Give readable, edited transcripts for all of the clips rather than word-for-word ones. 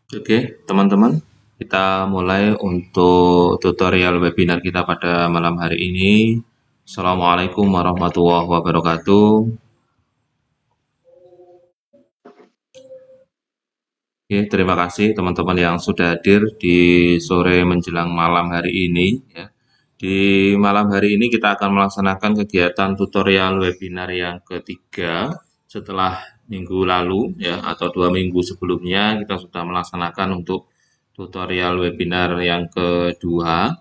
Oke, teman-teman, kita mulai untuk tutorial webinar kita pada malam hari ini. Assalamualaikum warahmatullahi wabarakatuh. Oke, terima kasih teman-teman yang sudah hadir di sore menjelang malam hari ini. Ya. Di malam hari ini kita akan melaksanakan kegiatan tutorial webinar yang ketiga setelah minggu lalu ya atau 2 minggu sebelumnya kita sudah melaksanakan untuk tutorial webinar yang kedua.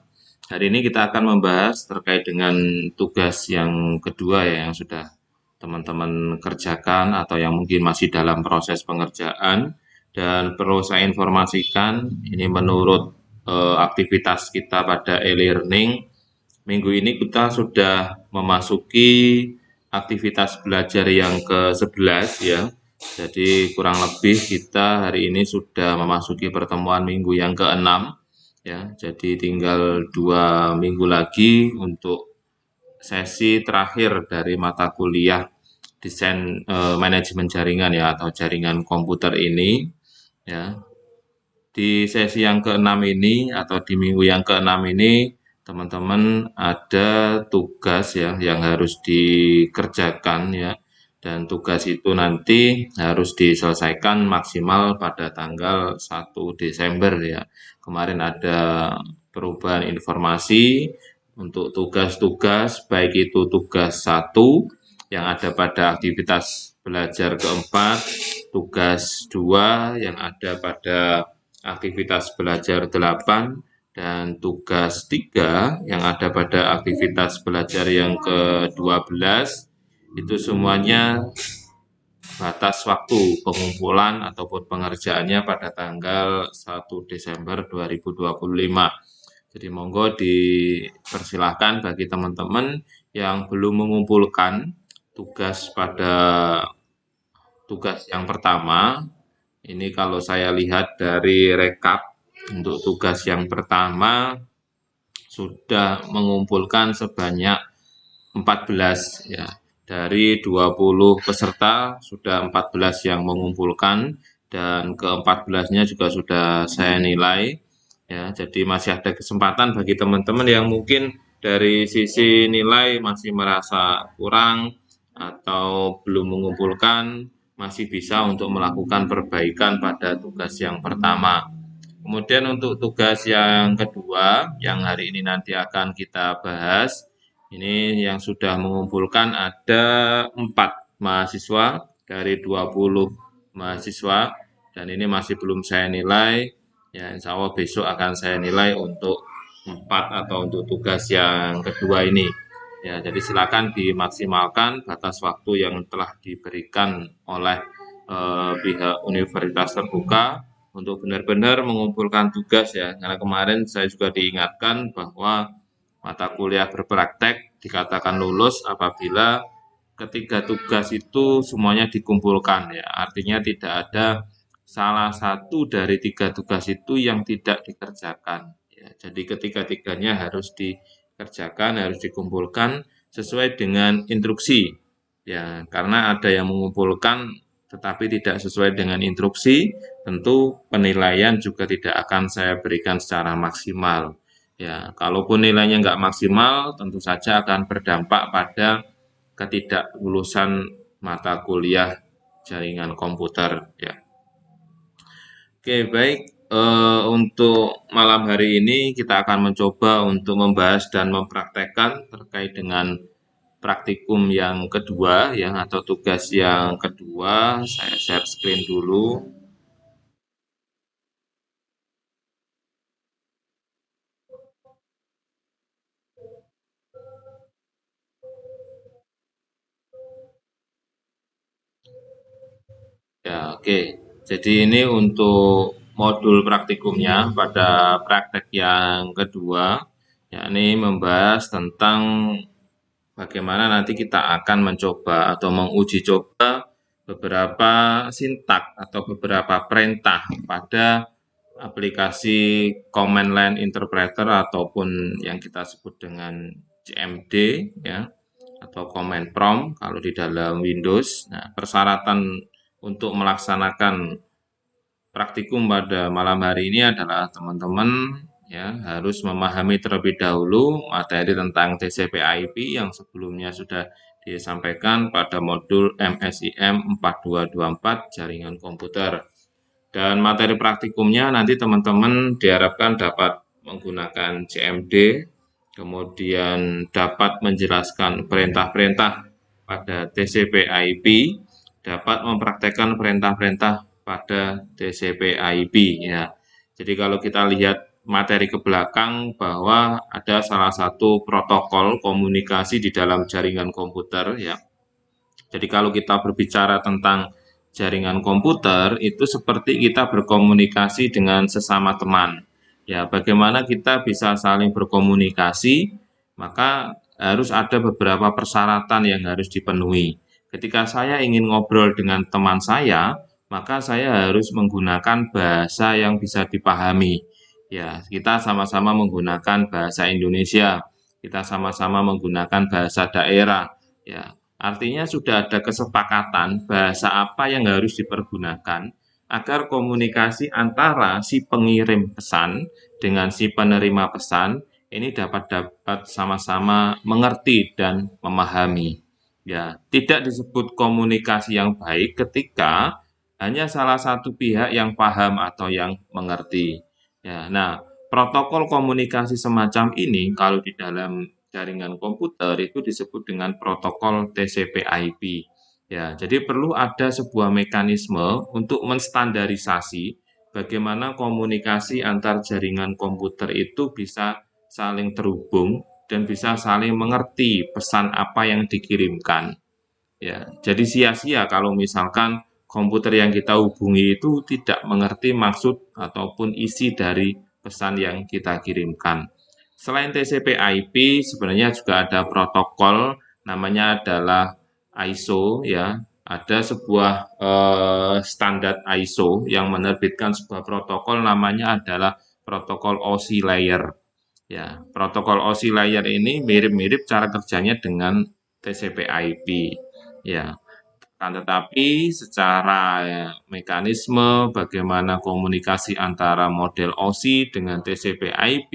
Hari ini kita akan membahas terkait dengan tugas yang kedua ya yang sudah teman-teman kerjakan atau yang mungkin masih dalam proses pengerjaan. Dan perlu saya informasikan, ini menurut aktivitas kita pada e-learning, minggu ini kita sudah memasuki aktivitas belajar yang ke-11 ya. Jadi kurang lebih kita hari ini sudah memasuki pertemuan minggu yang ke-6 ya. Jadi tinggal 2 minggu lagi untuk sesi terakhir dari mata kuliah desain manajemen jaringan ya atau jaringan komputer ini ya. Di sesi yang keenam ini atau di minggu yang keenam ini teman-teman ada tugas ya yang harus dikerjakan ya, dan tugas itu nanti harus diselesaikan maksimal pada tanggal 1 Desember ya. Kemarin ada perubahan informasi untuk tugas-tugas, baik itu tugas 1 yang ada pada aktivitas belajar keempat, tugas 2 yang ada pada aktivitas belajar 8, dan tugas 3 yang ada pada aktivitas belajar yang ke-12. Itu semuanya batas waktu pengumpulan ataupun pengerjaannya pada tanggal 1 Desember 2025. Jadi monggo dipersilahkan bagi teman-teman yang belum mengumpulkan tugas pada tugas yang pertama. Ini kalau saya lihat dari rekap untuk tugas yang pertama sudah mengumpulkan sebanyak 14 ya. Dari 20 peserta sudah 14 yang mengumpulkan dan ke-14-nya juga sudah saya nilai ya. Jadi masih ada kesempatan bagi teman-teman yang mungkin dari sisi nilai masih merasa kurang atau belum mengumpulkan, masih bisa untuk melakukan perbaikan pada tugas yang pertama. Kemudian untuk tugas yang kedua, yang hari ini nanti akan kita bahas, ini yang sudah mengumpulkan ada 4 mahasiswa dari 20 mahasiswa, dan ini masih belum saya nilai. Ya, insya Allah besok akan saya nilai untuk 4 atau untuk tugas yang kedua ini. Ya, jadi silakan dimaksimalkan batas waktu yang telah diberikan oleh pihak universitas terbuka untuk benar-benar mengumpulkan tugas ya. Karena kemarin saya juga diingatkan bahwa mata kuliah berpraktek dikatakan lulus apabila ketiga tugas itu semuanya dikumpulkan ya. Artinya tidak ada salah satu dari 3 tugas itu yang tidak dikerjakan. Ya, jadi ketiga-tiganya harus dikerjakan, harus dikumpulkan sesuai dengan instruksi. Ya, karena ada yang mengumpulkan tetapi tidak sesuai dengan instruksi, tentu penilaian juga tidak akan saya berikan secara maksimal. Ya, kalaupun nilainya nggak maksimal, tentu saja akan berdampak pada ketidaklulusan mata kuliah jaringan komputer. Ya, oke, baik. Untuk malam hari ini kita akan mencoba untuk membahas dan mempraktekkan terkait dengan praktikum yang kedua ya atau tugas yang kedua. Saya share screen dulu. Ya, oke. Jadi ini untuk modul praktikumnya pada praktek yang kedua, yakni membahas tentang bagaimana nanti kita akan mencoba atau menguji coba beberapa sintak atau beberapa perintah pada aplikasi Command Line Interpreter ataupun yang kita sebut dengan CMD ya atau Command Prompt kalau di dalam Windows. Nah, persyaratan untuk melaksanakan praktikum pada malam hari ini adalah teman-teman ya harus memahami terlebih dahulu materi tentang TCP/IP yang sebelumnya sudah disampaikan pada modul MSIM 4224 jaringan komputer. Dan materi praktikumnya nanti teman-teman diharapkan dapat menggunakan CMD, kemudian dapat menjelaskan perintah-perintah pada TCP/IP, dapat mempraktekkan perintah-perintah pada TCP/IP ya. Jadi kalau kita lihat materi ke belakang bahwa ada salah satu protokol komunikasi di dalam jaringan komputer ya. Jadi kalau kita berbicara tentang jaringan komputer itu seperti kita berkomunikasi dengan sesama teman. Ya, bagaimana kita bisa saling berkomunikasi, maka harus ada beberapa persyaratan yang harus dipenuhi. Ketika saya ingin ngobrol dengan teman saya, maka saya harus menggunakan bahasa yang bisa dipahami. Ya, kita sama-sama menggunakan bahasa Indonesia, kita sama-sama menggunakan bahasa daerah. Ya, artinya sudah ada kesepakatan bahasa apa yang harus dipergunakan agar komunikasi antara si pengirim pesan dengan si penerima pesan ini dapat sama-sama mengerti dan memahami. Ya, tidak disebut komunikasi yang baik ketika hanya salah satu pihak yang paham atau yang mengerti. Ya, nah, protokol komunikasi semacam ini kalau di dalam jaringan komputer itu disebut dengan protokol TCP/IP. Ya, jadi perlu ada sebuah mekanisme untuk menstandarisasi bagaimana komunikasi antar jaringan komputer itu bisa saling terhubung dan bisa saling mengerti pesan apa yang dikirimkan. Ya, jadi sia-sia kalau misalkan komputer yang kita hubungi itu tidak mengerti maksud ataupun isi dari pesan yang kita kirimkan. Selain TCP/IP, sebenarnya juga ada protokol, namanya adalah ISO ya. Ada sebuah standar ISO yang menerbitkan sebuah protokol namanya adalah protokol OSI layer. Ya, protokol OSI layer ini mirip-mirip cara kerjanya dengan TCP/IP. Ya, akan tetapi secara mekanisme bagaimana komunikasi antara model OSI dengan TCP/IP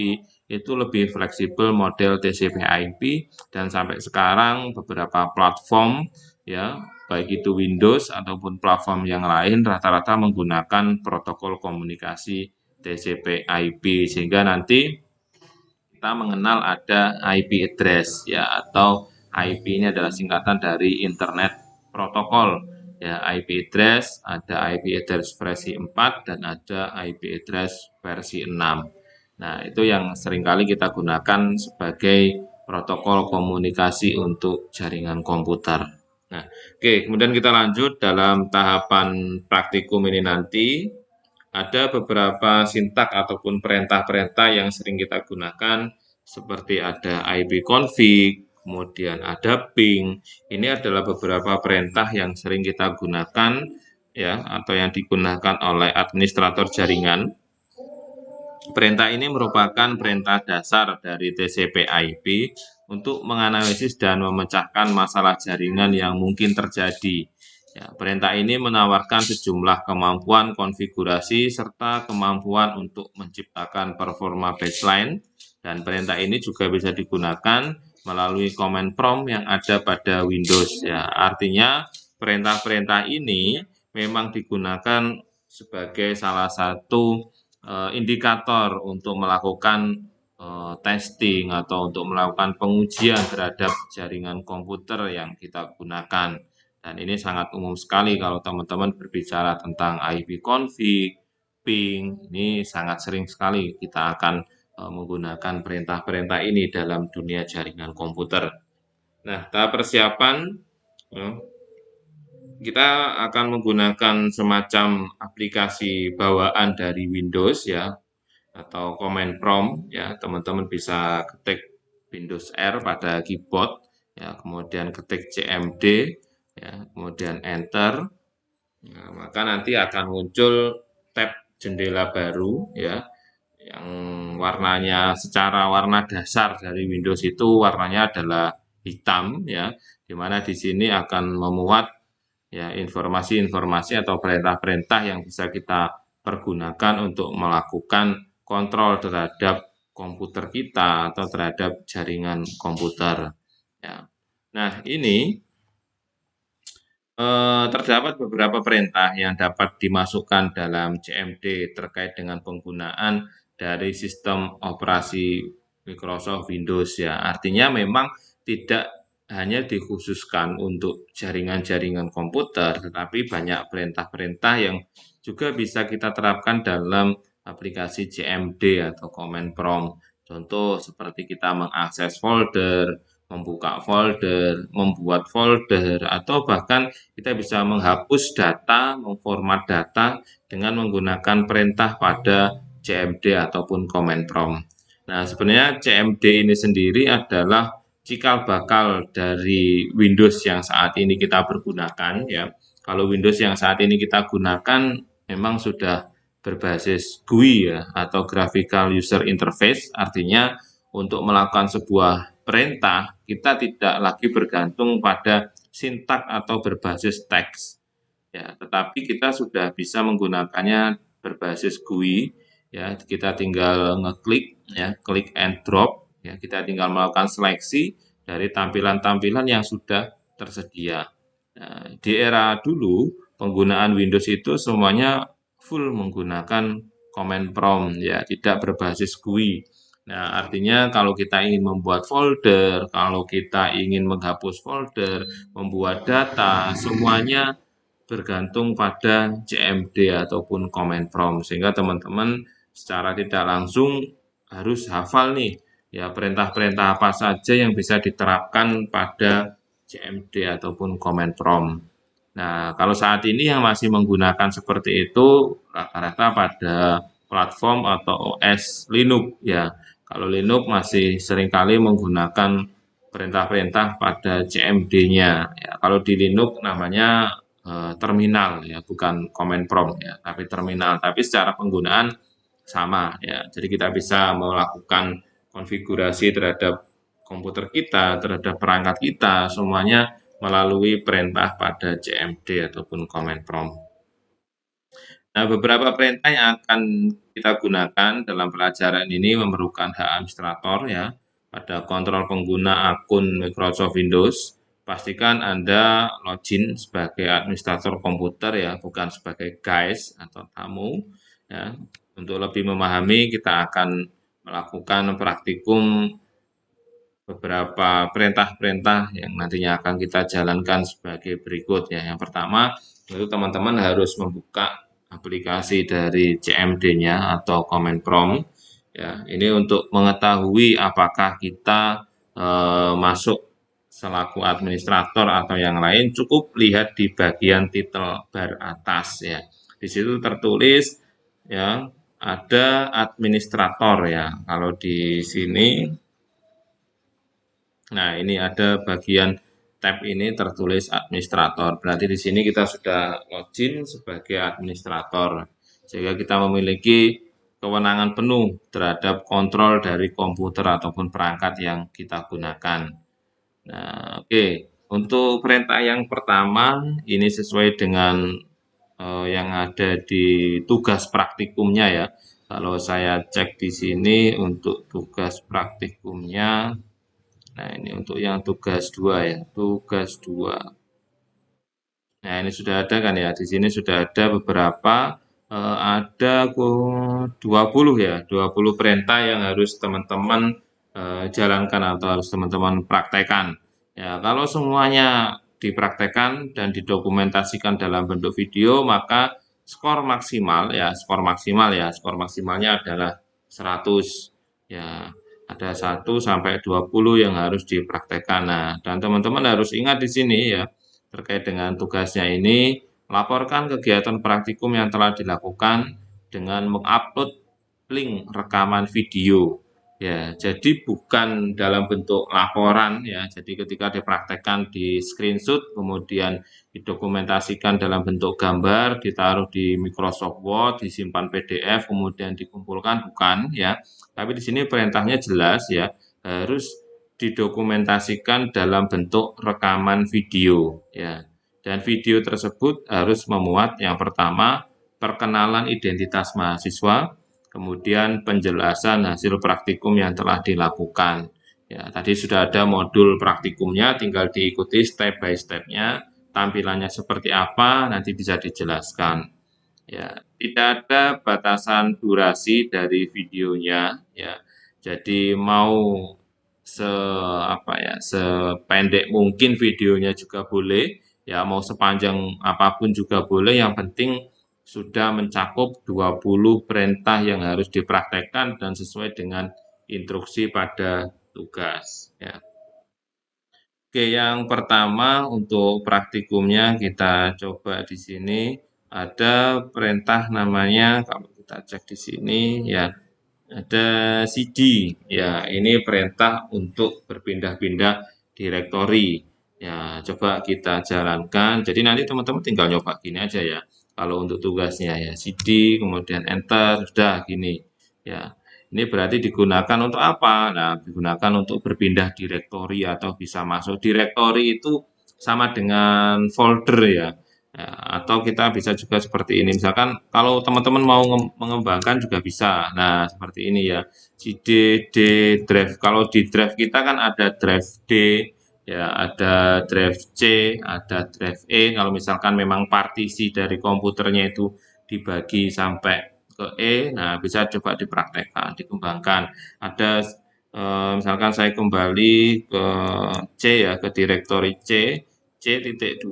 itu lebih fleksibel model TCP/IP dan sampai sekarang beberapa platform ya baik itu Windows ataupun platform yang lain rata-rata menggunakan protokol komunikasi TCP/IP sehingga nanti kita mengenal ada IP address ya atau IP ini adalah singkatan dari Internet Protokol ya IP address ada IP address versi 4 dan ada IP address versi 6. Nah, itu yang seringkali kita gunakan sebagai protokol komunikasi untuk jaringan komputer. Nah, oke, kemudian kita lanjut dalam tahapan praktikum ini nanti ada beberapa sintak ataupun perintah-perintah yang sering kita gunakan seperti ada ipconfig, kemudian ada ping. Ini adalah beberapa perintah yang sering kita gunakan ya atau yang digunakan oleh administrator jaringan. Perintah ini merupakan perintah dasar dari TCP/IP untuk menganalisis dan memecahkan masalah jaringan yang mungkin terjadi. Ya, perintah ini menawarkan sejumlah kemampuan konfigurasi serta kemampuan untuk menciptakan performa baseline dan perintah ini juga bisa digunakan melalui command prompt yang ada pada Windows. Ya, artinya perintah-perintah ini memang digunakan sebagai salah satu indikator untuk melakukan testing atau untuk melakukan pengujian terhadap jaringan komputer yang kita gunakan. Dan ini sangat umum sekali kalau teman-teman berbicara tentang ipconfig, ping, ini sangat sering sekali kita akan menggunakan perintah-perintah ini dalam dunia jaringan komputer. Nah, tahap persiapan kita akan menggunakan semacam aplikasi bawaan dari Windows ya atau command prompt ya teman-teman bisa ketik Windows R pada keyboard ya kemudian ketik CMD ya kemudian enter. Nah, maka nanti akan muncul tab jendela baru ya yang warnanya secara warna dasar dari Windows itu warnanya adalah hitam ya di mana di sini akan memuat ya informasi-informasi atau perintah-perintah yang bisa kita pergunakan untuk melakukan kontrol terhadap komputer kita atau terhadap jaringan komputer. Ya. Nah, ini terdapat beberapa perintah yang dapat dimasukkan dalam CMD terkait dengan penggunaan dari sistem operasi Microsoft Windows ya. Artinya memang tidak hanya dikhususkan untuk jaringan-jaringan komputer, tetapi banyak perintah-perintah yang juga bisa kita terapkan dalam aplikasi CMD atau Command Prompt. Contoh seperti kita mengakses folder, membuka folder, membuat folder, atau bahkan kita bisa menghapus data, memformat data dengan menggunakan perintah pada CMD ataupun Command Prompt. Nah, sebenarnya CMD ini sendiri adalah cikal bakal dari Windows yang saat ini kita pergunakan ya. Kalau Windows yang saat ini kita gunakan memang sudah berbasis GUI ya atau Graphical User Interface, artinya untuk melakukan sebuah perintah kita tidak lagi bergantung pada sintak atau berbasis teks ya, tetapi kita sudah bisa menggunakannya berbasis GUI ya, kita tinggal ngeklik ya, klik and drop ya, kita tinggal melakukan seleksi dari tampilan-tampilan yang sudah tersedia. Nah, di era dulu penggunaan Windows itu semuanya full menggunakan command prompt ya, tidak berbasis GUI. Nah, artinya kalau kita ingin membuat folder, kalau kita ingin menghapus folder, membuat data, semuanya bergantung pada CMD ataupun command prompt, sehingga teman-teman secara tidak langsung harus hafal nih ya perintah-perintah apa saja yang bisa diterapkan pada CMD ataupun command prompt. Nah, kalau saat ini yang masih menggunakan seperti itu rata-rata pada platform atau OS Linux ya. Kalau Linux masih seringkali menggunakan perintah-perintah pada CMD-nya. Ya, kalau di Linux namanya terminal ya, bukan command prompt ya, tapi terminal. Tapi secara penggunaan sama ya. Jadi kita bisa melakukan konfigurasi terhadap komputer kita, terhadap perangkat kita, semuanya melalui perintah pada CMD ataupun command prompt. Nah, beberapa perintah yang akan kita gunakan dalam pelajaran ini memerlukan hak administrator ya. Pada kontrol pengguna akun Microsoft Windows, pastikan Anda login sebagai administrator komputer ya, bukan sebagai guys atau tamu ya. Untuk lebih memahami, kita akan melakukan praktikum beberapa perintah-perintah yang nantinya akan kita jalankan sebagai berikut ya. Yang pertama, itu teman-teman harus membuka aplikasi dari CMD-nya atau command prompt ya. Ini untuk mengetahui apakah kita masuk selaku administrator atau yang lain, cukup lihat di bagian title bar atas ya. Di situ tertulis ya ada administrator ya. Kalau di sini nah, ini ada bagian tab ini tertulis administrator. Berarti di sini kita sudah login sebagai administrator. Sehingga kita memiliki kewenangan penuh terhadap kontrol dari komputer ataupun perangkat yang kita gunakan. Nah, oke. Untuk perintah yang pertama ini sesuai dengan yang ada di tugas praktikumnya ya. Kalau saya cek di sini untuk tugas praktikumnya, nah, ini untuk yang tugas 2 ya, tugas 2. Nah, ini sudah ada kan ya, di sini sudah ada beberapa, ada 20 ya, 20 perintah yang harus teman-teman jalankan atau harus teman-teman praktekkan. Ya, kalau semuanya dipraktekkan dan didokumentasikan dalam bentuk video, maka skor maksimalnya adalah 100 ya. Ada 1 sampai 20 yang harus dipraktekkan. Nah, dan teman-teman harus ingat di sini ya, terkait dengan tugasnya ini, laporkan kegiatan praktikum yang telah dilakukan dengan mengupload link rekaman video. Ya, jadi bukan dalam bentuk laporan ya. Jadi ketika dipraktekkan di screenshot, kemudian didokumentasikan dalam bentuk gambar, ditaruh di Microsoft Word, disimpan PDF, kemudian dikumpulkan, bukan ya. Tapi di sini perintahnya jelas ya, harus didokumentasikan dalam bentuk rekaman video ya. Dan video tersebut harus memuat yang pertama perkenalan identitas mahasiswa, kemudian penjelasan hasil praktikum yang telah dilakukan. Ya, tadi sudah ada modul praktikumnya, tinggal diikuti step by step-nya, tampilannya seperti apa, nanti bisa dijelaskan. Ya, tidak ada batasan durasi dari videonya, ya. Jadi mau se apa ya, sependek mungkin videonya juga boleh, ya mau sepanjang apapun juga boleh, yang penting sudah mencakup 20 perintah yang harus dipraktekkan dan sesuai dengan instruksi pada tugas, ya. Oke, yang pertama untuk praktikumnya kita coba di sini ada perintah namanya, kalau kita cek di sini ya, ada cd. Ya, ini perintah untuk berpindah-pindah direktori. Ya, coba kita jalankan. Jadi nanti teman-teman tinggal nyoba gini aja ya. Kalau untuk tugasnya ya cd kemudian enter, sudah gini. Ya, ini berarti digunakan untuk apa? Nah, digunakan untuk berpindah direktori atau bisa masuk direktori itu sama dengan folder ya. Ya, atau kita bisa juga seperti ini. Misalkan kalau teman-teman mau mengembangkan juga bisa. Nah, seperti ini ya. CD, D, drive. Kalau di drive kita kan ada drive D, ya ada drive C, ada drive E. Kalau misalkan memang partisi dari komputernya itu dibagi sampai ke E, nah bisa coba dipraktekkan, dikembangkan. Ada misalkan saya kembali ke C ya, ke direktori C, C.2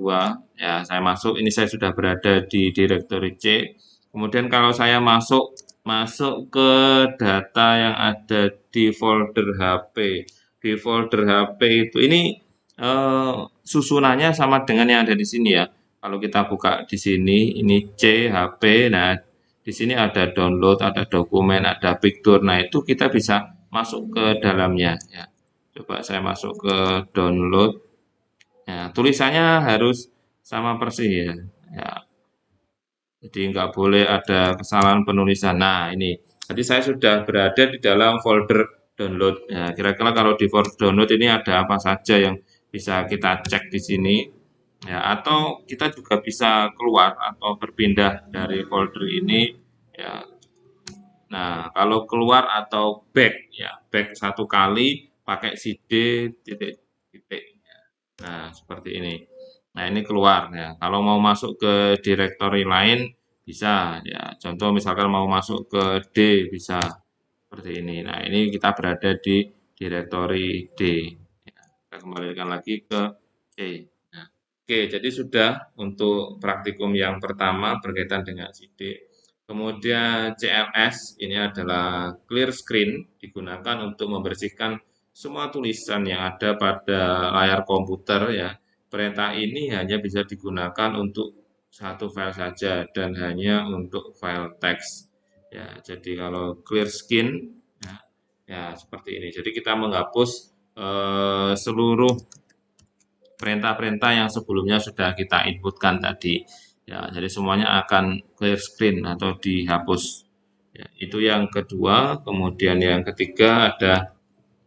ya, saya masuk, ini saya sudah berada di direktori C. Kemudian kalau saya masuk masuk ke data yang ada di folder HP. Di folder HP itu ini susunannya sama dengan yang ada di sini ya. Kalau kita buka di sini, ini C HP. Nah, di sini ada download, ada dokumen, ada picture. Nah, itu kita bisa masuk ke dalamnya ya. Coba saya masuk ke download. Ya, tulisannya harus sama persis ya. Ya, jadi nggak boleh ada kesalahan penulisan. Nah, ini. Jadi saya sudah berada di dalam folder download. Ya, kira-kira kalau di folder download ini ada apa saja yang bisa kita cek di sini. Ya, atau kita juga bisa keluar atau berpindah dari folder ini. Ya, nah, kalau keluar atau back, ya back satu kali pakai CD titik titik. Nah, seperti ini. Nah, ini keluar ya. Kalau mau masuk ke directory lain bisa ya. Contoh misalkan mau masuk ke D bisa seperti ini. Nah, ini kita berada di directory D. Ya, kita kembalikan lagi ke C. Nah, oke, jadi sudah untuk praktikum yang pertama berkaitan dengan CD. Kemudian CLS ini adalah clear screen, digunakan untuk membersihkan semua tulisan yang ada pada layar komputer ya. Perintah ini hanya bisa digunakan untuk satu file saja dan hanya untuk file teks. Ya, jadi kalau clear screen ya, ya seperti ini. Jadi kita menghapus seluruh perintah-perintah yang sebelumnya sudah kita inputkan tadi. Ya, jadi semuanya akan clear screen atau dihapus. Ya, itu yang kedua. Kemudian yang ketiga ada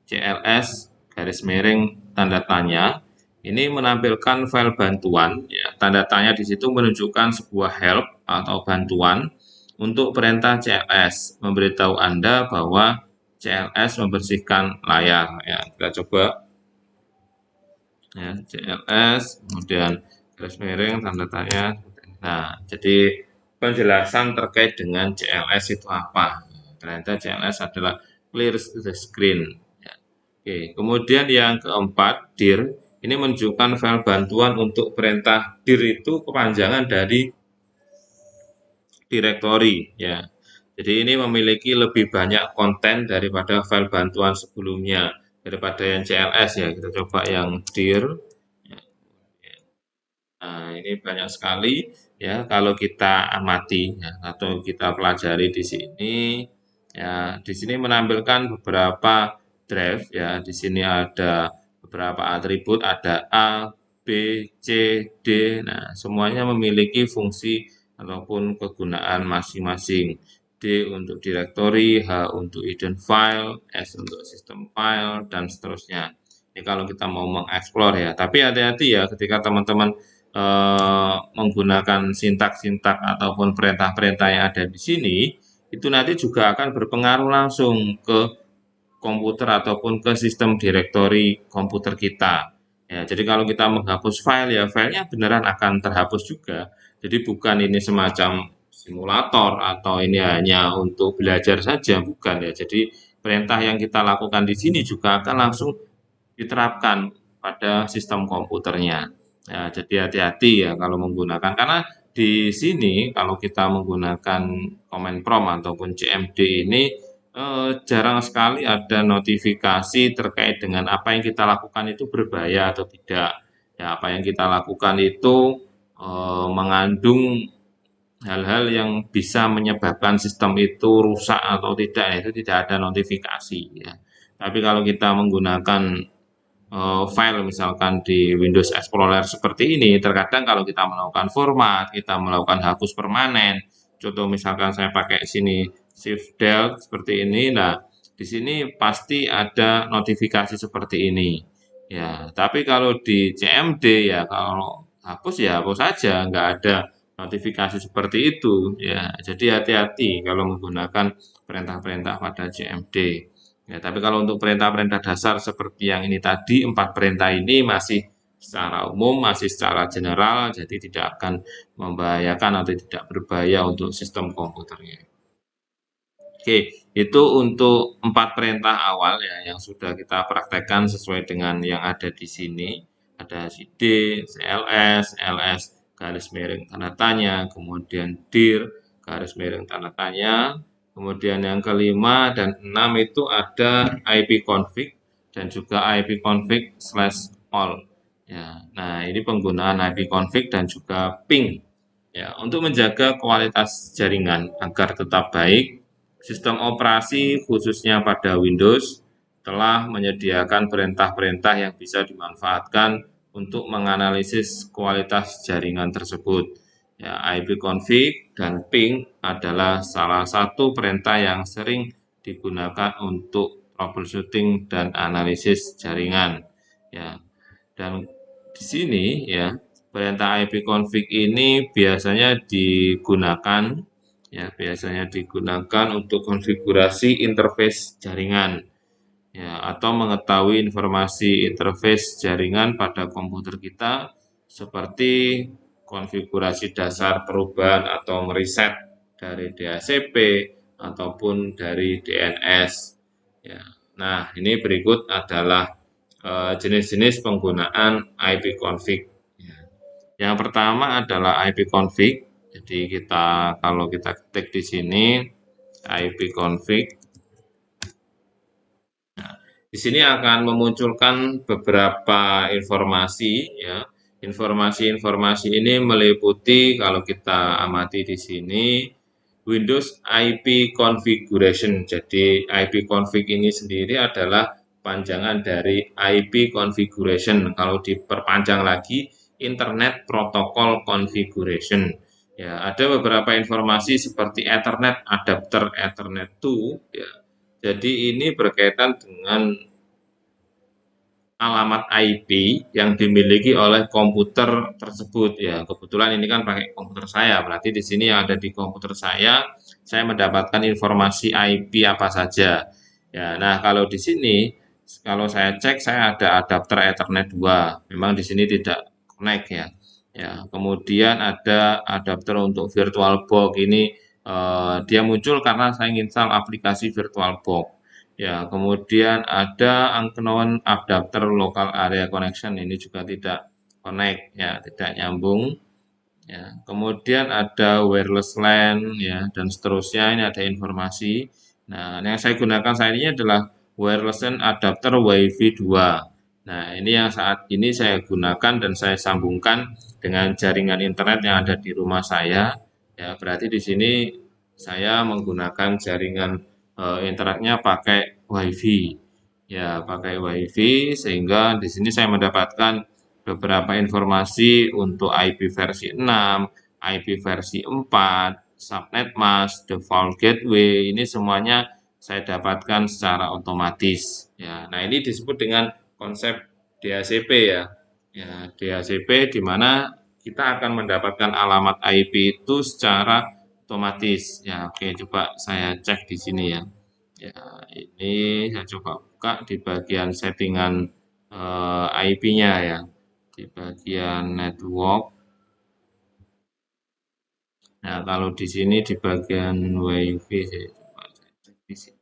CLS garis miring tanda tanya. Ini menampilkan file bantuan. Ya, tanda tanya di situ menunjukkan sebuah help atau bantuan untuk perintah CLS, memberitahu Anda bahwa CLS membersihkan layar. Ya, kita coba ya, CLS, kemudian garis miring tanda tanya. Nah, jadi penjelasan terkait dengan CLS itu apa? Ternyata CLS adalah clear the screen. Ya. Oke, kemudian yang keempat, dir. Ini menunjukkan file bantuan untuk perintah dir itu kepanjangan dari directory ya. Jadi ini memiliki lebih banyak konten daripada file bantuan sebelumnya, daripada yang CLS ya. Kita coba yang dir. Nah, ini banyak sekali ya kalau kita amati ya, atau kita pelajari di sini. Ya, di sini menampilkan beberapa drive ya. Di sini ada beberapa atribut, ada A, B, C, D. Nah, semuanya memiliki fungsi ataupun kegunaan masing-masing. D untuk directory, H untuk hidden file, S untuk system file, dan seterusnya. Ini kalau kita mau mengeksplor ya. Tapi hati-hati ya ketika teman-teman menggunakan sintak-sintak ataupun perintah-perintah yang ada di sini, itu nanti juga akan berpengaruh langsung ke komputer ataupun ke sistem direktori komputer kita. Ya, jadi kalau kita menghapus file, ya filenya beneran akan terhapus juga. Jadi bukan ini semacam simulator atau ini hanya untuk belajar saja, bukan ya. Jadi perintah yang kita lakukan di sini juga akan langsung diterapkan pada sistem komputernya. Ya, jadi hati-hati ya kalau menggunakan, karena di sini kalau kita menggunakan command prompt ataupun CMD ini jarang sekali ada notifikasi terkait dengan apa yang kita lakukan itu berbahaya atau tidak. Ya, apa yang kita lakukan itu mengandung hal-hal yang bisa menyebabkan sistem itu rusak atau tidak, itu tidak ada notifikasi ya. Tapi kalau kita menggunakan file misalkan di Windows Explorer seperti ini, terkadang kalau kita melakukan format, kita melakukan hapus permanen, contoh misalkan saya pakai sini Shift Del seperti ini, nah di sini pasti ada notifikasi seperti ini. Ya, tapi kalau di CMD ya kalau hapus ya hapus saja, nggak ada notifikasi seperti itu. Ya, jadi hati-hati kalau menggunakan perintah-perintah pada CMD. Ya, tapi kalau untuk perintah-perintah dasar seperti yang ini tadi, 4 perintah ini masih secara umum, masih secara general, jadi tidak akan membahayakan atau tidak berbahaya untuk sistem komputernya. Oke, itu untuk 4 perintah awal ya yang sudah kita praktekkan sesuai dengan yang ada di sini. Ada CD, CLS, LS, garis miring tanda tanya, kemudian dir, garis miring tanda tanya. Kemudian yang kelima dan enam itu ada IP config dan juga IP config slash all. Ya, nah ini penggunaan IP config dan juga ping. Ya, untuk menjaga kualitas jaringan agar tetap baik, sistem operasi khususnya pada Windows telah menyediakan perintah-perintah yang bisa dimanfaatkan untuk menganalisis kualitas jaringan tersebut. Ya, ipconfig dan ping adalah salah satu perintah yang sering digunakan untuk troubleshooting dan analisis jaringan. Ya, dan di sini ya, perintah ipconfig ini biasanya digunakan untuk konfigurasi interface jaringan ya atau mengetahui informasi interface jaringan pada komputer kita seperti konfigurasi dasar perubahan atau mereset dari DHCP ataupun dari DNS ya. Nah, ini berikut adalah jenis-jenis penggunaan ipconfig. Ya. Yang pertama adalah ipconfig. Jadi kalau kita ketik di sini ipconfig, di sini akan memunculkan beberapa informasi ya. Informasi-informasi ini meliputi kalau kita amati di sini Windows IP configuration. Jadi IP config ini sendiri adalah panjangan dari IP configuration. Kalau diperpanjang lagi Internet Protocol Configuration. Ya, ada beberapa informasi seperti Ethernet adapter Ethernet 2 ya. Jadi ini berkaitan dengan alamat IP yang dimiliki oleh komputer tersebut ya. Kebetulan ini kan pakai komputer saya, berarti di sini yang ada di komputer saya mendapatkan informasi IP apa saja. Ya, nah kalau di sini kalau saya cek saya ada adapter Ethernet 2. Memang di sini tidak connect ya. Ya, kemudian ada adapter untuk VirtualBox ini dia muncul karena saya install aplikasi VirtualBox. Ya, kemudian ada unknown adapter local area connection ini juga tidak connect ya, tidak nyambung. Ya, kemudian ada wireless LAN ya dan seterusnya ini ada informasi. Nah, yang saya gunakan saat ini adalah wireless LAN adapter WiFi 2. Nah, ini yang saat ini saya gunakan dan saya sambungkan dengan jaringan internet yang ada di rumah saya. Ya, berarti di sini saya menggunakan jaringan internetnya pakai WiFi. Ya, pakai WiFi sehingga di sini saya mendapatkan beberapa informasi untuk IP versi 6, IP versi 4, subnet mask, default gateway, ini semuanya saya dapatkan secara otomatis. Ya, nah ini disebut dengan konsep DHCP ya. Ya, DHCP di mana kita akan mendapatkan alamat IP itu secara otomatis. Ya, oke, coba saya cek di sini ya. Ya, ini saya coba buka di bagian settingan IP-nya ya. Di bagian network. Nah, kalau di sini di bagian WiFi saya coba saya cek di sini.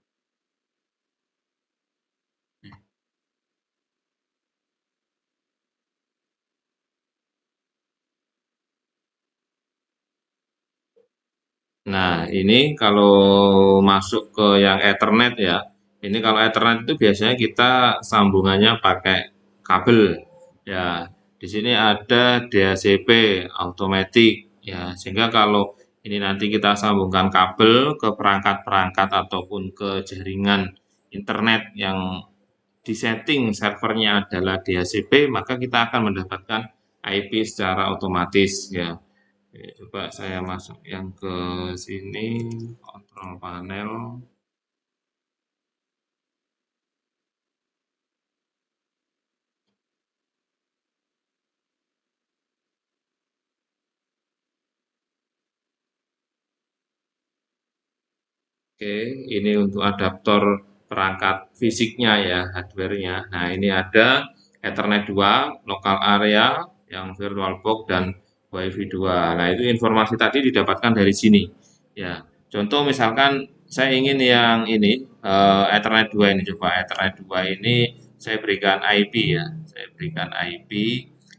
Nah, ini kalau masuk ke yang Ethernet ya. Ini kalau Ethernet itu biasanya kita sambungannya pakai kabel. Ya, di sini ada DHCP automatic ya. Sehingga kalau ini nanti kita sambungkan kabel ke perangkat-perangkat ataupun ke jaringan internet yang disetting servernya adalah DHCP, maka kita akan mendapatkan IP secara otomatis ya. Oke, coba saya masuk yang ke sini, kontrol panel. Oke, ini untuk adaptor perangkat fisiknya ya, hardware-nya. Nah, ini ada Ethernet 2, local area, yang VirtualBox dan WiFi 2. Nah, itu informasi tadi didapatkan dari sini. Ya, contoh misalkan saya ingin yang ini, Ethernet 2 ini, coba Ethernet 2 ini saya berikan IP ya. Saya berikan IP.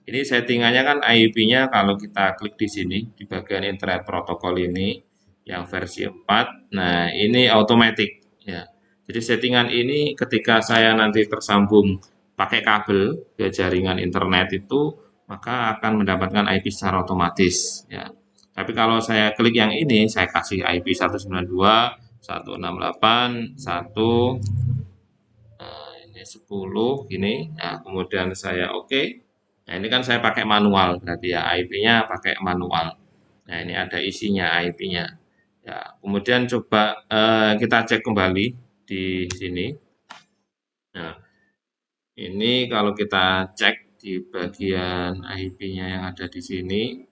Ini settingannya kan IP-nya kalau kita klik di sini, di bagian Internet Protocol ini, yang versi 4. Nah, ini automatic ya. Jadi settingan ini ketika saya nanti tersambung pakai kabel ke jaringan internet itu maka akan mendapatkan IP secara otomatis ya. Tapi kalau saya klik yang ini, saya kasih IP 192, 168, 1 ini 10 gini. Nah, kemudian saya oke. Nah, ini kan saya pakai manual berarti ya IP-nya pakai manual. Nah, ini ada isinya IP-nya. Ya, kemudian coba kita cek kembali di sini. Nah, ini kalau kita cek di bagian IP-nya yang ada di sini.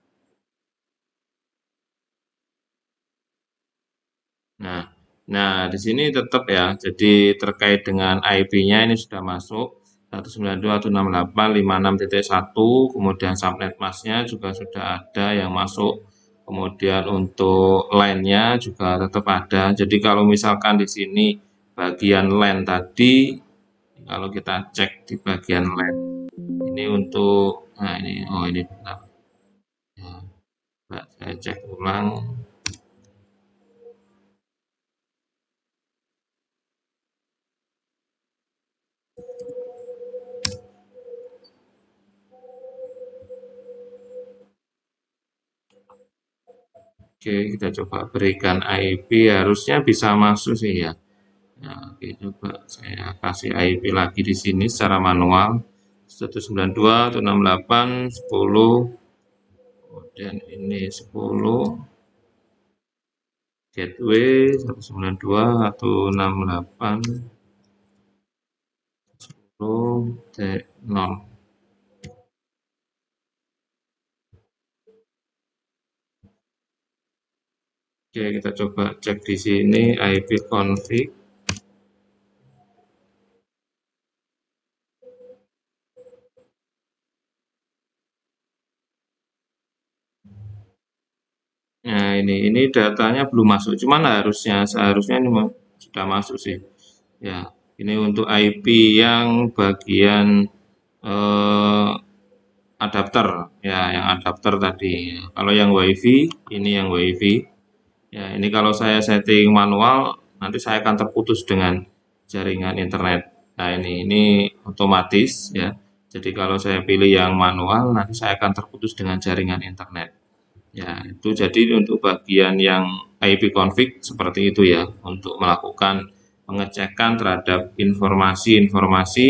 Nah, nah di sini tetap ya. Jadi terkait dengan IP-nya ini sudah masuk 192.168.56.1, kemudian subnet masknya juga sudah ada yang masuk. Kemudian untuk line-nya juga tetap ada. Jadi kalau misalkan di sini bagian line tadi, kalau kita cek di bagian line ini untuk, nah ini, oh ini bentar. Ya, saya cek ulang. Oke, kita coba berikan IP, harusnya bisa masuk sih ya. Nah, oke, coba saya kasih IP lagi di sini secara manual. 192, 168, 10, kemudian ini 10, gateway 192, 168, 10, T0. Oke, kita coba cek di sini IP config. Nah, ini datanya belum masuk, cuman seharusnya ini sudah masuk sih. Ya, ini untuk IP yang bagian eh, adapter, ya, yang adapter tadi. Kalau yang WiFi, ini yang WiFi. Ya, ini kalau saya setting manual, nanti saya akan terputus dengan jaringan internet. Nah, ini otomatis ya. Jadi kalau saya pilih yang manual, nanti saya akan terputus dengan jaringan internet. Ya, itu jadi untuk bagian yang IP config seperti itu ya, untuk melakukan pengecekan terhadap informasi-informasi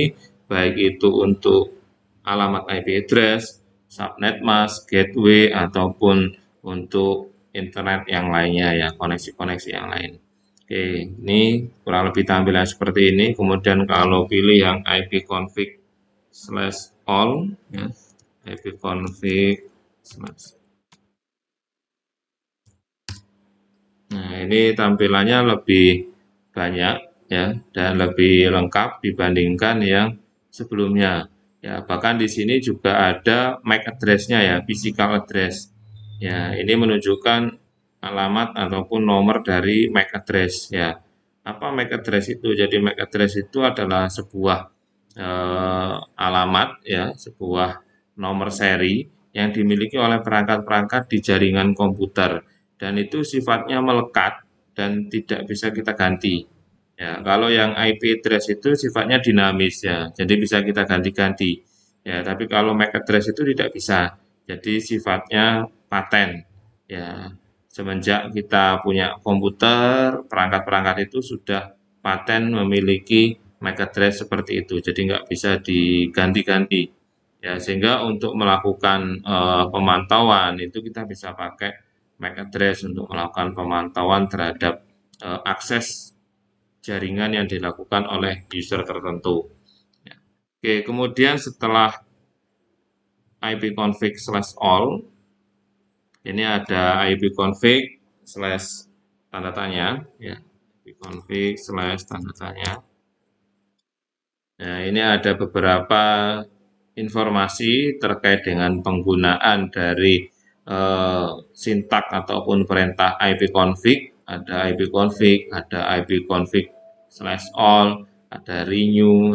baik itu untuk alamat IP address, subnet mask, gateway ataupun untuk internet yang lainnya ya, koneksi-koneksi yang lain. Oke, ini kurang lebih tampilan seperti ini. Kemudian kalau pilih yang IP config slash all ya, IP config Nah, ini tampilannya lebih banyak ya dan lebih lengkap dibandingkan yang sebelumnya. Ya, bahkan di sini juga ada MAC address-nya ya, physical address. Ya, ini menunjukkan alamat ataupun nomor dari MAC address ya. Apa MAC address itu? Jadi MAC address itu adalah sebuah alamat ya, sebuah nomor seri yang dimiliki oleh perangkat-perangkat di jaringan komputer dan itu sifatnya melekat dan tidak bisa kita ganti. Ya, kalau yang IP address itu sifatnya dinamis ya, jadi bisa kita ganti-ganti. Ya, tapi kalau MAC address itu tidak bisa. Jadi sifatnya paten. Ya, semenjak kita punya komputer, perangkat-perangkat itu sudah paten memiliki MAC address seperti itu. Jadi nggak bisa diganti-ganti. Ya, sehingga untuk melakukan pemantauan itu kita bisa pakai MAC address untuk melakukan pemantauan terhadap akses jaringan yang dilakukan oleh user tertentu. Ya. Oke, kemudian setelah ipconfig/all, ini ada ipconfig slash tanda tanya, ya, ipconfig slash tanda tanya. Nah, ini ada beberapa informasi terkait dengan penggunaan dari sintak ataupun perintah ipconfig, ada ipconfig, ada ipconfig slash all, ada renew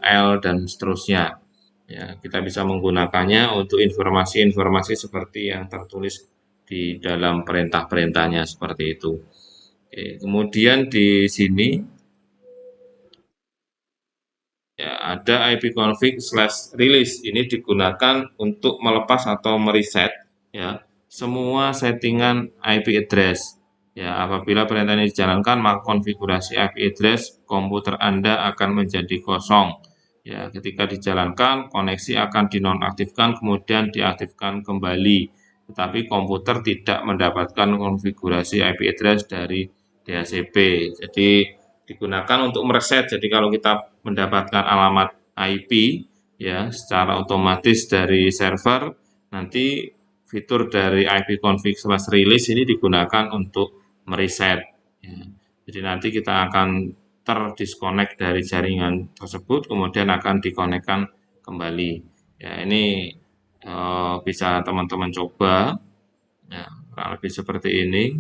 l, dan seterusnya. Ya, kita bisa menggunakannya untuk informasi-informasi seperti yang tertulis di dalam perintah-perintahnya seperti itu. Oke, kemudian di sini ya, ada ipconfig/release. Ini digunakan untuk melepas atau mereset ya semua settingan IP address. Ya, apabila perintah ini dijalankan, maka konfigurasi IP address komputer Anda akan menjadi kosong. Ya, ketika dijalankan, koneksi akan dinonaktifkan kemudian diaktifkan kembali. Tetapi komputer tidak mendapatkan konfigurasi IP address dari DHCP. Jadi digunakan untuk mereset. Jadi kalau kita mendapatkan alamat IP ya secara otomatis dari server, nanti fitur dari ipconfig/release ini digunakan untuk mereset. Ya. Jadi nanti kita akan terdisconnect dari jaringan tersebut, kemudian akan dikonekkan kembali. Ya, ini bisa teman-teman coba. Ya, kurang lebih seperti ini.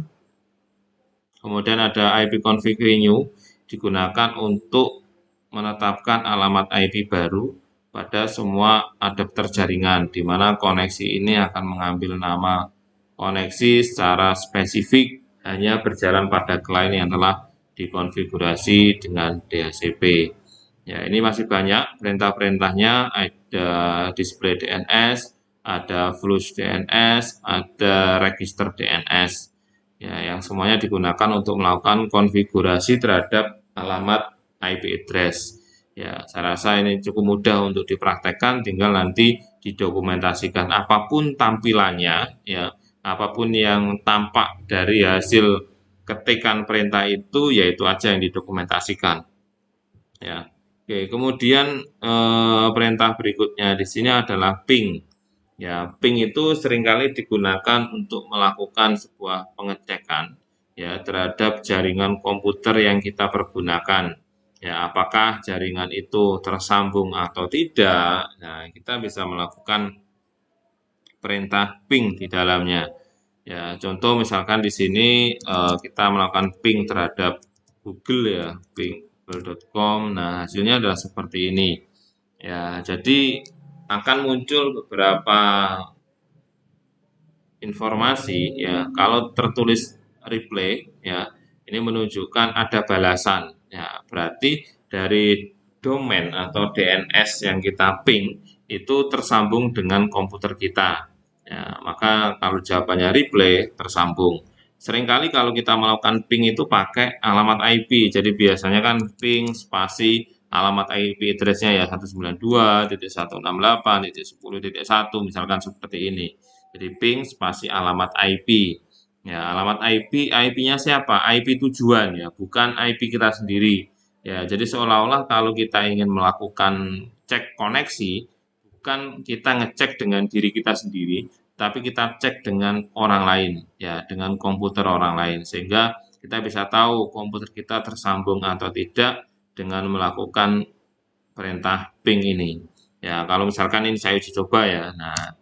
Kemudian ada ipconfig renew digunakan untuk menetapkan alamat IP baru pada semua adapter jaringan, di mana koneksi ini akan mengambil nama koneksi secara spesifik hanya berjalan pada klien yang telah dikonfigurasi dengan DHCP. Ya, ini masih banyak perintah-perintahnya, ada display DNS, ada flush DNS, ada register DNS. Ya, yang semuanya digunakan untuk melakukan konfigurasi terhadap alamat IP address. Ya, saya rasa ini cukup mudah untuk dipraktekkan, tinggal nanti didokumentasikan apapun tampilannya, ya, apapun yang tampak dari hasil ketikan perintah itu, yaitu aja yang didokumentasikan. Ya, oke. Kemudian perintah berikutnya di sini adalah ping. Ya, ping itu seringkali digunakan untuk melakukan sebuah pengecekan ya terhadap jaringan komputer yang kita pergunakan. Ya, apakah jaringan itu tersambung atau tidak? Nah, kita bisa melakukan perintah ping di dalamnya. Ya, contoh misalkan di sini kita melakukan ping terhadap Google ya, ping.com. Nah, hasilnya adalah seperti ini. Ya, jadi akan muncul beberapa informasi ya kalau tertulis replay ya ini menunjukkan ada balasan ya berarti dari domain atau DNS yang kita ping itu tersambung dengan komputer kita ya maka kalau jawabannya replay tersambung. Seringkali kalau kita melakukan ping itu pakai alamat IP, jadi biasanya kan ping spasi alamat IP address-nya ya 192.168.10.1 misalkan seperti ini. Jadi ping spasi alamat IP. Ya, alamat IP-nya siapa? IP tujuan ya, bukan IP kita sendiri. Ya, jadi seolah-olah kalau kita ingin melakukan cek koneksi, bukan kita ngecek dengan diri kita sendiri, tapi kita cek dengan orang lain, ya, dengan komputer orang lain, sehingga kita bisa tahu komputer kita tersambung atau tidak dengan melakukan perintah ping ini. Ya, kalau misalkan ini saya uji coba ya. Nah,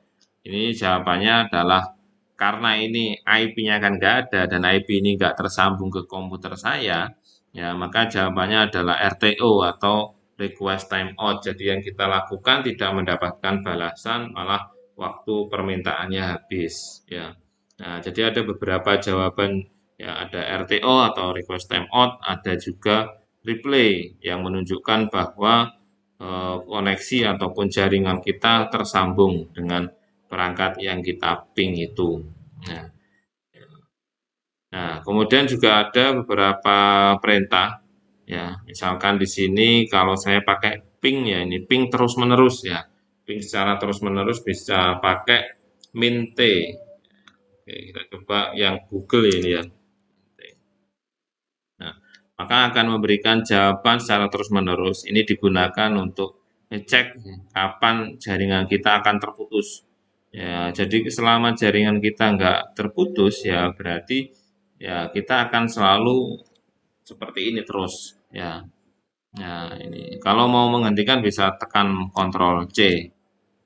ini jawabannya adalah karena ini IP-nya kan nggak ada dan IP ini nggak tersambung ke komputer saya, ya maka jawabannya adalah RTO atau request timeout. Jadi yang kita lakukan tidak mendapatkan balasan, malah waktu permintaannya habis. Ya, nah jadi ada beberapa jawaban, ya ada RTO atau request timeout, ada juga replay yang menunjukkan bahwa koneksi ataupun jaringan kita tersambung dengan perangkat yang kita ping itu. Nah, kemudian juga ada beberapa perintah, ya. Misalkan di sini kalau saya pakai ping ya, ini ping terus-menerus ya. Ping secara terus-menerus bisa pakai min T. Oke, kita coba yang Google ini ya. Nah, maka akan memberikan jawaban secara terus-menerus. Ini digunakan untuk ngecek kapan jaringan kita akan terputus. Ya, jadi selama jaringan kita nggak terputus, ya berarti ya kita akan selalu seperti ini terus. Ya, nah ini kalau mau menghentikan bisa tekan Ctrl C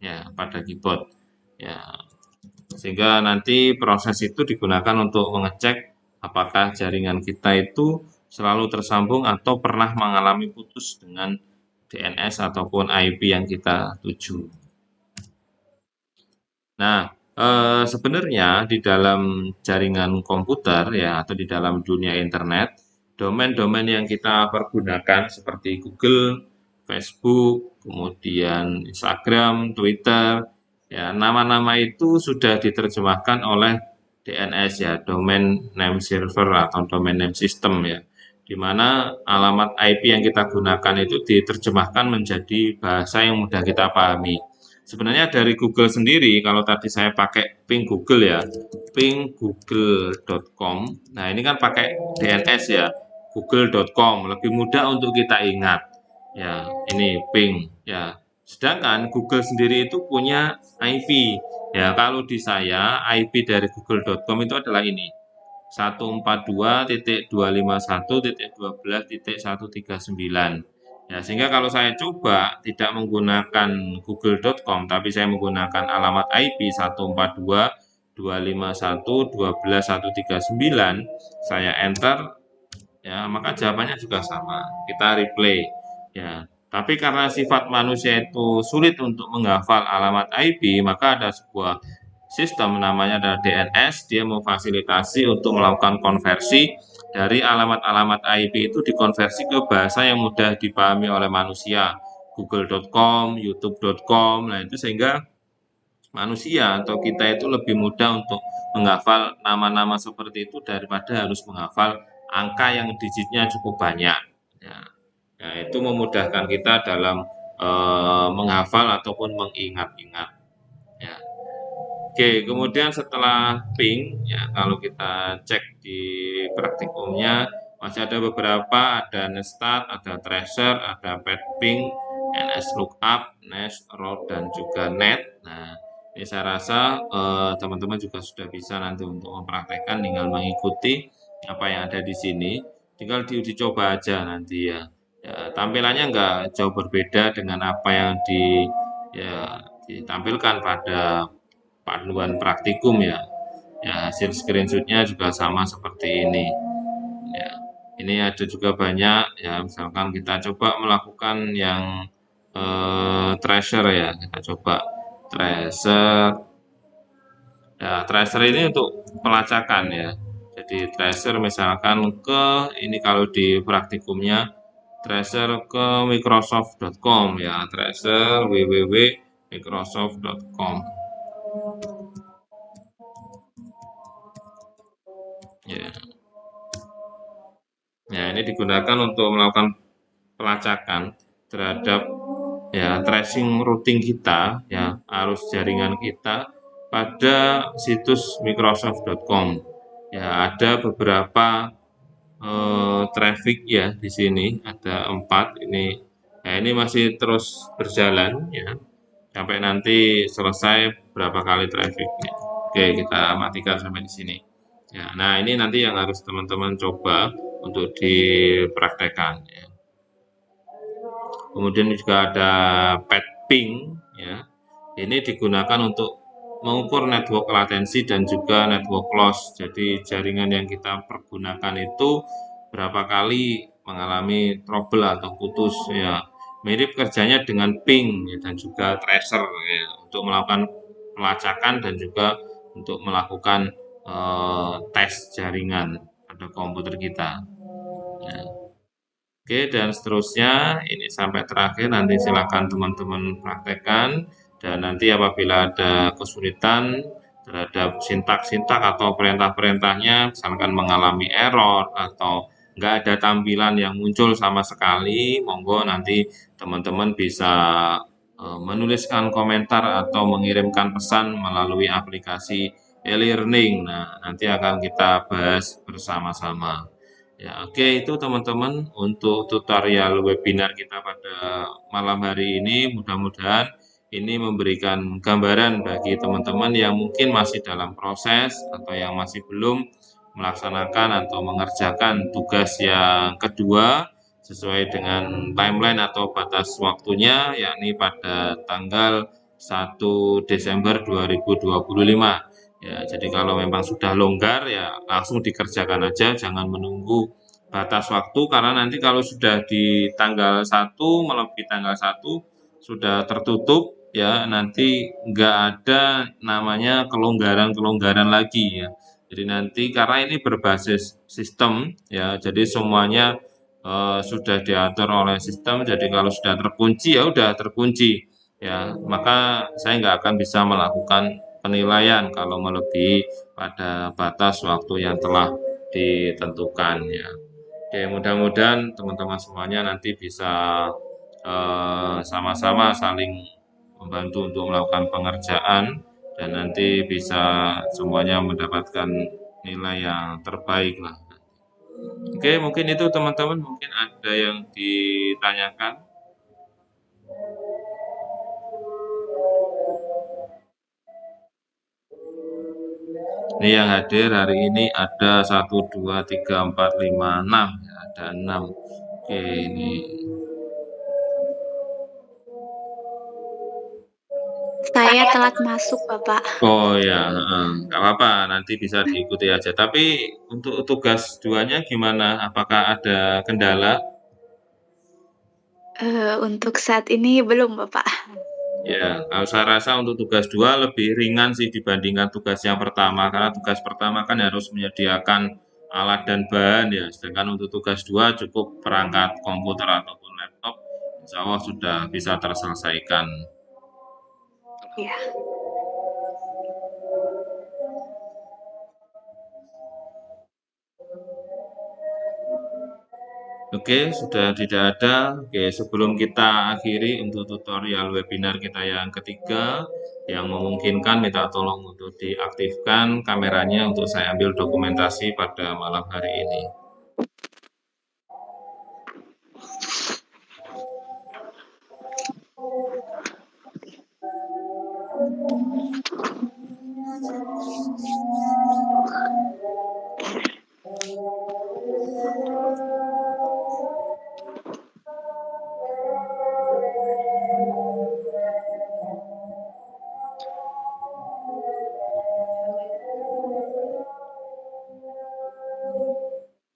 ya pada keyboard. Ya, sehingga nanti proses itu digunakan untuk mengecek apakah jaringan kita itu selalu tersambung atau pernah mengalami putus dengan DNS ataupun IP yang kita tuju. Nah, sebenarnya di dalam jaringan komputer ya atau di dalam dunia internet, domain-domain yang kita pergunakan seperti Google, Facebook, kemudian Instagram, Twitter, ya nama-nama itu sudah diterjemahkan oleh DNS ya, Domain Name Server atau Domain Name System ya, di mana alamat IP yang kita gunakan itu diterjemahkan menjadi bahasa yang mudah kita pahami. Sebenarnya dari Google sendiri, kalau tadi saya pakai ping Google ya, ping google.com. Nah, ini kan pakai DNS ya, google.com. Lebih mudah untuk kita ingat. Ya, ini ping ya. Sedangkan Google sendiri itu punya IP. Ya, kalau di saya IP dari google.com itu adalah ini. 142.251.12.139. Ya, sehingga kalau saya coba tidak menggunakan google.com, tapi saya menggunakan alamat IP 142.251.12.139, saya enter, ya maka jawabannya juga sama. Kita replay. Ya, tapi karena sifat manusia itu sulit untuk menghafal alamat IP, maka ada sebuah sistem namanya adalah DNS. Dia memfasilitasi untuk melakukan konversi dari alamat-alamat IP itu dikonversi ke bahasa yang mudah dipahami oleh manusia. Google.com, YouTube.com. Nah, itu sehingga manusia atau kita itu lebih mudah untuk menghafal nama-nama seperti itu daripada harus menghafal angka yang digitnya cukup banyak. Ya, nah, itu memudahkan kita dalam menghafal ataupun mengingat-ingat. Ya. Oke, kemudian setelah ping, ya kalau kita cek di praktikumnya masih ada beberapa, ada nestat, ada tracer, ada pet ping, ns lookup, nest, route, dan juga net. Nah, ini saya rasa teman-teman juga sudah bisa nanti untuk mempraktekkan, tinggal mengikuti apa yang ada di sini. Tinggal diuji coba aja nanti ya. Ya, tampilannya nggak jauh berbeda dengan apa yang ya, ditampilkan pada panduan praktikum ya. Ya, hasil screenshotnya juga sama seperti ini. Ya, ini ada juga banyak ya. Misalkan kita coba melakukan yang tracer ya, kita coba tracer. Ya, tracer ini untuk pelacakan ya. Jadi tracer misalkan ke ini kalau di praktikumnya tracer ke microsoft.com ya, tracer www.microsoft.com. Ya. Ya, ini digunakan untuk melakukan pelacakan terhadap ya tracing routing kita ya, arus jaringan kita pada situs microsoft.com. Ya, ada beberapa traffic ya di sini, ada 4 ini. Ya, ini masih terus berjalan ya sampai nanti selesai berapa kali trafficnya. Oke, kita matikan sampai di sini. Ya, nah ini nanti yang harus teman-teman coba untuk dipraktekkan. Ya. Kemudian juga ada pet ping, ya. Ini digunakan untuk mengukur network latensi dan juga network loss. Jadi jaringan yang kita pergunakan itu berapa kali mengalami trouble atau putus, ya. Mirip kerjanya dengan ping, ya, dan juga tracer, ya, untuk melakukan pelacakan dan juga untuk melakukan tes jaringan pada komputer kita. Ya. Oke, dan seterusnya ini sampai terakhir nanti silakan teman-teman praktekkan dan nanti apabila ada kesulitan terhadap sintak-sintak atau perintah-perintahnya misalkan mengalami error atau nggak ada tampilan yang muncul sama sekali, monggo nanti teman-teman bisa menuliskan komentar atau mengirimkan pesan melalui aplikasi e-learning. Nah, nanti akan kita bahas bersama-sama. Ya, oke itu teman-teman untuk tutorial webinar kita pada malam hari ini. Mudah-mudahan ini memberikan gambaran bagi teman-teman yang mungkin masih dalam proses atau yang masih belum melaksanakan atau mengerjakan tugas yang kedua sesuai dengan timeline atau batas waktunya, yakni pada tanggal 1 Desember 2025. Ya, jadi kalau memang sudah longgar ya langsung dikerjakan aja, jangan menunggu batas waktu karena nanti kalau sudah di tanggal 1 melebihi tanggal 1 sudah tertutup ya nanti nggak ada namanya kelonggaran-kelonggaran lagi ya. Jadi nanti karena ini berbasis sistem ya, jadi semuanya sudah diatur oleh sistem. Jadi kalau sudah terkunci ya udah terkunci ya, maka saya nggak akan bisa melakukan penilaian kalau melebihi pada batas waktu yang telah ditentukan ya. Oke, mudah-mudahan teman-teman semuanya nanti bisa sama-sama saling membantu untuk melakukan pengerjaan dan nanti bisa semuanya mendapatkan nilai yang terbaik lah. Oke, mungkin itu teman-teman, mungkin ada yang ditanyakan. Ini yang hadir hari ini ada 1, 2, 3, 4, 5, 6 ya, ada 6. Oke, ini. Saya telat masuk, Bapak. Oh ya, nggak apa-apa, nanti bisa diikuti aja. Tapi untuk tugas duanya gimana? Apakah ada kendala? Untuk saat ini belum, Bapak. Ya, kalau saya rasa untuk tugas 2 lebih ringan sih dibandingkan tugas yang pertama, karena tugas pertama kan harus menyediakan alat dan bahan ya, sedangkan untuk tugas 2 cukup perangkat komputer ataupun laptop, insya Allah sudah bisa terselesaikan. Ya. Oke, sudah tidak ada. Oke, sebelum kita akhiri untuk tutorial webinar kita yang ketiga, yang memungkinkan minta tolong untuk diaktifkan kameranya untuk saya ambil dokumentasi pada malam hari ini.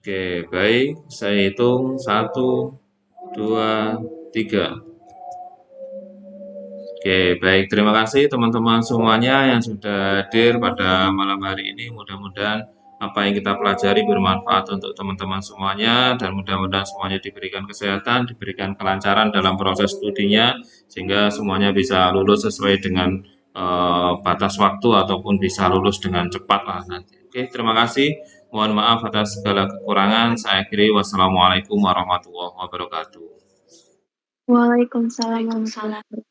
Oke, baik. Saya hitung 1, 2, 3. Oke, baik. Terima kasih teman-teman semuanya yang sudah hadir pada malam hari ini. Mudah-mudahan apa yang kita pelajari bermanfaat untuk teman-teman semuanya dan mudah-mudahan semuanya diberikan kesehatan, diberikan kelancaran dalam proses studinya sehingga semuanya bisa lulus sesuai dengan batas waktu ataupun bisa lulus dengan cepat lah nanti. Oke, terima kasih. Mohon maaf atas segala kekurangan. Saya akhiri. Wassalamualaikum warahmatullahi wabarakatuh. Waalaikumsalam warahmatullahi wabarakatuh.